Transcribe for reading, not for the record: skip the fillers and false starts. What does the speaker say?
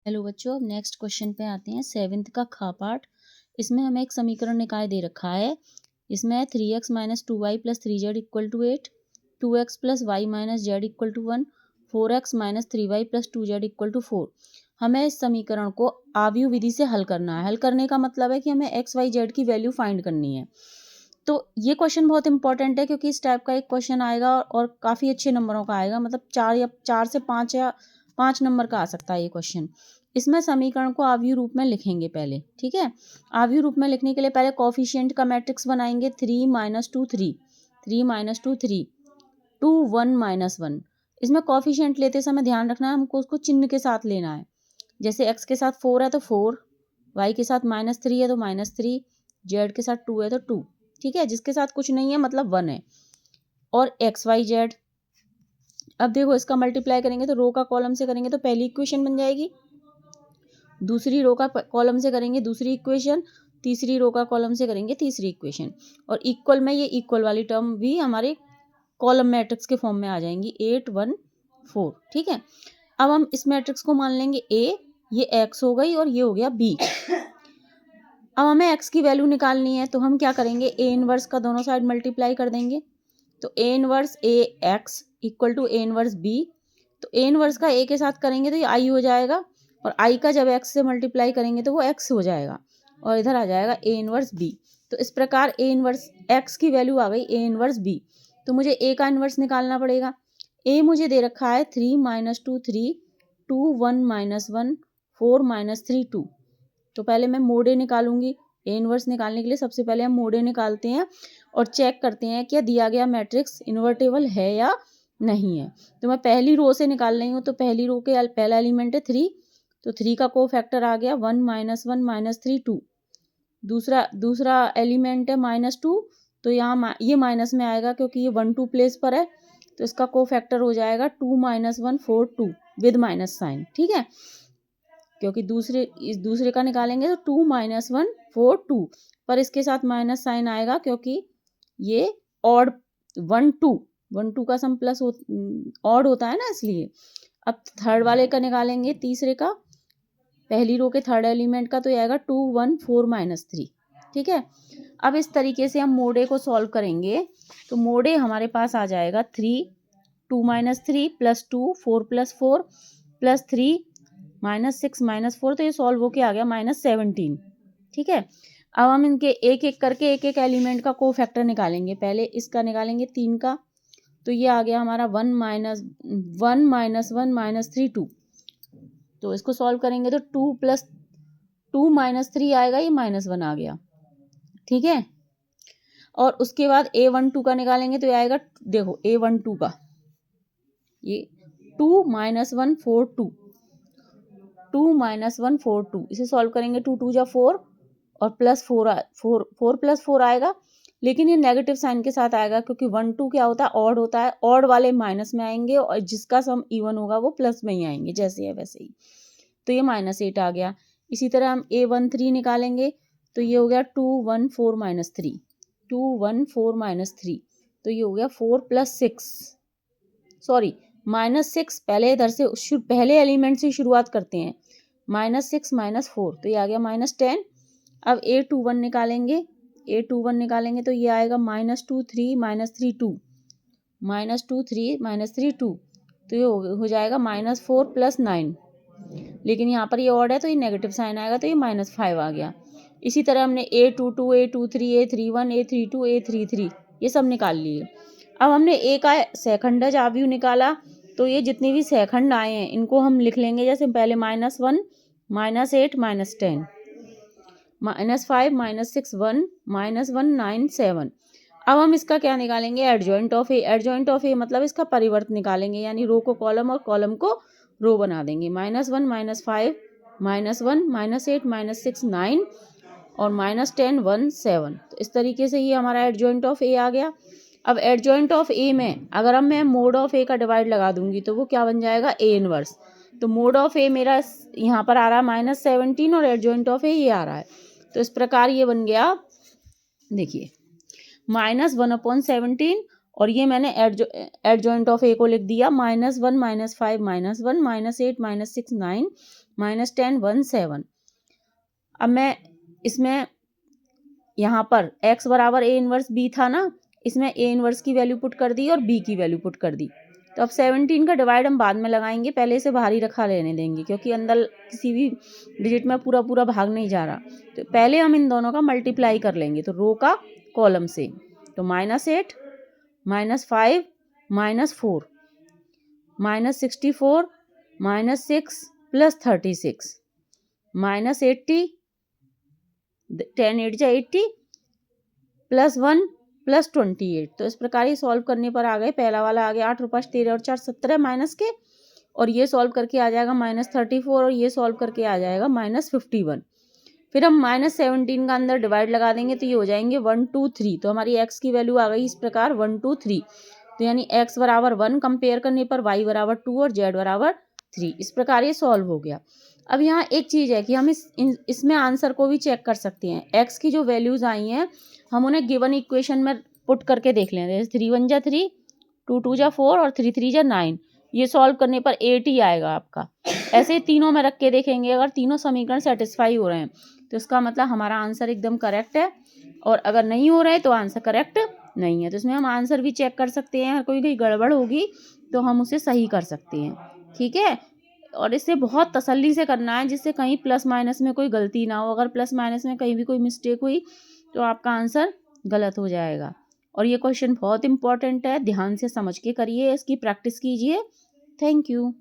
Hello बच्चों, अब next question पे आते हैं। 7th का खा पार्ट। इसमें हमें एक समीकरण निकाय दे रखा है। इसमें 3x minus 2y plus 3z equal to 8, 2x plus y minus z equal to 1, 4x minus 3y plus 2z equal to 4। हमें इस समीकरण को आव्यूह विधि से हल करना है। हल करने का मतलब है कि हमें x, y, z की वैल्यू फाइंड करनी है। तो ये क्वेश्चन बहुत इंपॉर्टेंट है क्योंकि इस टाइप का एक क्वेश्चन आएगा और काफ़ी अच्छे नंबरों का आएगा। मतलब 4 से 5 या 5 नंबर का आ सकता है ये क्वेश्चन। इसमें समीकरण को आव्यूह रूप में लिखेंगे पहले, ठीक है। आव्यूह रूप में लिखने के लिए पहले कोफिशिएंट का मैट्रिक्स बनाएंगे। 3 माइनस 2 3, 3 माइनस 2 3, 2 1 माइनस 1। इसमें कोफिशिएंट लेते समय ध्यान रखना है, हमको उसको चिन्ह के साथ लेना है। जैसे x के साथ 4 है तो 4, y के साथ -3 है तो -3, z के साथ 2 है तो 2, ठीक है। जिसके साथ कुछ नहीं है मतलब 1 है। और x y z, अब देखो इसका मल्टीप्लाई करेंगे तो रो का कॉलम से करेंगे तो पहली इक्वेशन बन जाएगी, दूसरी रो का कॉलम से करेंगे दूसरी इक्वेशन, तीसरी रो का कॉलम से करेंगे तीसरी इक्वेशन। और इक्वल में ये इक्वल वाली टर्म भी हमारे कॉलम मैट्रिक्स के फॉर्म में आ जाएंगी 8 1 4, ठीक है। अब हम इस मैट्रिक्स को मान लेंगे A, ये x हो गई और ये हो गया B। अब हमें x की वैल्यू निकालनी है तो हम क्या करेंगे, A इनवर्स का दोनों साइड मल्टीप्लाई कर देंगे। तो A inverse A x equal to A inverse B। तो A इनवर्स का A के साथ करेंगे तो ये I हो जाएगा, और I का जब x से मल्टीप्लाई करेंगे तो वो x हो जाएगा, और इधर आ जाएगा A इनवर्स B। तो इस प्रकार A इनवर्स x की वैल्यू आ गई A इनवर्स B। तो मुझे A का इनवर्स निकालना पड़ेगा। A मुझे दे रखा है 3 माइनस 2 3, 2 1 माइनस 1, 4 माइनस 3 2। तो पहले मैं मोडे निकालूंगी। ए इनवर्स निकालने के लिए सबसे पहले हम मोडे निकालते हैं और चेक करते हैं क्या दिया गया मैट्रिक्स इन्वर्टेबल है या नहीं है। तो मैं पहली रो से निकाल रही हूँ, तो पहली रो के पहला एलिमेंट है 3, तो 3 का कोफैक्टर आ गया 1 माइनस 1 माइनस 3 2। दूसरा एलिमेंट है -2, तो यहाँ ये माइनस में आएगा क्योंकि ये 1 2 प्लेस पर है, तो इसका कोफैक्टर हो जाएगा 2 माइनस 1 4 2 विद माइनस साइन, ठीक है। क्योंकि इस दूसरे का निकालेंगे तो 2 माइनस 1 4 2, पर इसके साथ माइनस साइन आएगा क्योंकि ये ऑड 1 2 का सम प्लस ऑड होता है ना, इसलिए। अब थर्ड वाले का निकालेंगे, तीसरे का, पहली रो के थर्ड एलिमेंट का, तो ये आएगा 2 1 4 माइनस 3, ठीक है। अब इस तरीके से हम मोडे को सॉल्व करेंगे तो मोडे हमारे पास आ जाएगा 3 2 माइनस 3 प्लस 2 4 प्लस 4 प्लस 3 -6 -4, तो ये सॉल्व होके आ गया -17, ठीक है। अब हम इनके एक एक करके एक एक एलिमेंट का कोफैक्टर निकालेंगे। पहले इसका निकालेंगे 3 का, तो ये आ गया हमारा 1 माइनस 1 माइनस 3 2। तो इसको सॉल्व करेंगे तो 2 प्लस 2 माइनस 3 आएगा, ये -1 आ गया, ठीक है। और उसके बाद A12 का निकालेंगे तो ये आएगा, देखो A12 का ये 2 माइनस 1 4 2, 2 माइनस 1 4 2, इसे सॉल्व करेंगे 2 2 जा 4 और प्लस 4 प्लस 4 आएगा, लेकिन ये नेगेटिव साइन के साथ आएगा क्योंकि 1 2 क्या होता है, ऑड होता है। ऑड वाले माइनस में आएंगे और जिसका सम इवन होगा वो प्लस में ही आएंगे, जैसे है वैसे ही। तो ये -8 आ गया। इसी तरह हम A13 निकालेंगे तो ये हो गया 2 1 4 माइनस 3, 2 1 4 माइनस 3, तो ये हो गया 4 प्लस 6, सॉरी -6। पहले इधर से पहले एलिमेंट से शुरुआत करते हैं, -6 -4, तो ये आ गया -10। अब A21 निकालेंगे, A21 निकालेंगे तो ये आएगा -2 3 -3 2, -2 3 -3 2, तो ये हो जाएगा -4 प्लस 9। लेकिन यहाँ पर ये ऑड है तो ये नेगेटिव साइन आएगा, तो ये -5 आ गया। इसी तरह हमने A22 A23 A31 A32 A33 ये सब निकाल लिए। अब हमने A का सेकंडज आव्यूह निकाला, तो ये जितने भी सेकंड आए हैं इनको हम लिख लेंगे। जैसे पहले -1 -8 -10 -5 -6 1 -1 9 7। अब हम इसका क्या निकालेंगे, adjoint of A. Adjoint of A मतलब इसका परिवर्त निकालेंगे, यानी रो को कॉलम और कॉलम को रो बना देंगे। -1 -5 -1 -8 -6 9 और -10 1 7। तो इस तरीके से ये हमारा एडजॉइंट ऑफ ए आ गया। अब एडजॉइंट ऑफ ए में अगर मैं मोड ऑफ ए का डिवाइड लगा दूंगी तो वो क्या बन जाएगा, ए इनवर्स। तो मोड ऑफ ए मेरा यहाँ पर आ रहा है -17 और एडजॉइंट ऑफ ए ये आ रहा है, तो इस प्रकार ये बन गया, देखिए -1/17, और ये मैंने एडजॉइंट ऑफ ए को लिख दिया -1 -5 -1 -8 -6 9 -10 1 7। अब मैं इसमें यहाँ पर x बराबर a इनवर्स b था ना, इसमें a इनवर्स की वैल्यू पुट कर दी और b की वैल्यू पुट कर दी। तो अब 17 का डिवाइड हम बाद में लगाएंगे, पहले इसे बाहर ही रखा रहने देंगे क्योंकि अंदर किसी भी डिजिट में पूरा पूरा भाग नहीं जा रहा। तो पहले हम इन दोनों का मल्टीप्लाई कर लेंगे, तो रो का कॉलम से। तो -8 -5 -4 -64 -6 + 36 -80 10 8 जा 80 +1 +28। तो इस प्रकार ये सॉल्व करने पर आ गए, पहला वाला आ गया 8 और 5 13 और 4 17 माइनस के, और ये सॉल्व करके आ जाएगा -34 और ये सॉल्व करके आ जाएगा -51। फिर हम -17 का अंदर डिवाइड लगा देंगे तो ये हो जाएंगे 1 2 3। तो हमारी x की वैल्यू आ गई इस प्रकार 1 2 3। तो यानी x बराबर 1 कंपेयर करने पर y बराबर 2 और z बराबर 3। इस प्रकार ये सॉल्व हो गया। अब यहाँ एक चीज़ है कि हम इसमें आंसर को भी चेक कर सकते हैं। x की जो वैल्यूज़ आई हैं हम उन्हें गिवन इक्वेशन में पुट करके देख लें। जैसे 3 1 जा 3, 2 2 जा 4 और 3 3 जा 9। ये सॉल्व करने पर 8 ही आएगा आपका। ऐसे तीनों में रख के देखेंगे, अगर तीनों समीकरण सेटिस्फाई हो रहे हैं तो इसका मतलब हमारा आंसर एकदम करेक्ट है, और अगर नहीं हो रहे तो आंसर करेक्ट नहीं है। तो इसमें हम आंसर भी चेक कर सकते हैं, कोई गड़बड़ होगी तो हम उसे सही कर सकते हैं। ठीक है, और इसे बहुत तसल्ली से करना है जिससे कहीं प्लस माइनस में कोई गलती ना हो। अगर प्लस माइनस में कहीं भी कोई मिस्टेक हुई तो आपका आंसर गलत हो जाएगा। और ये क्वेश्चन बहुत इंपॉर्टेंट है, ध्यान से समझ के करिए, इसकी प्रैक्टिस कीजिए। Thank you.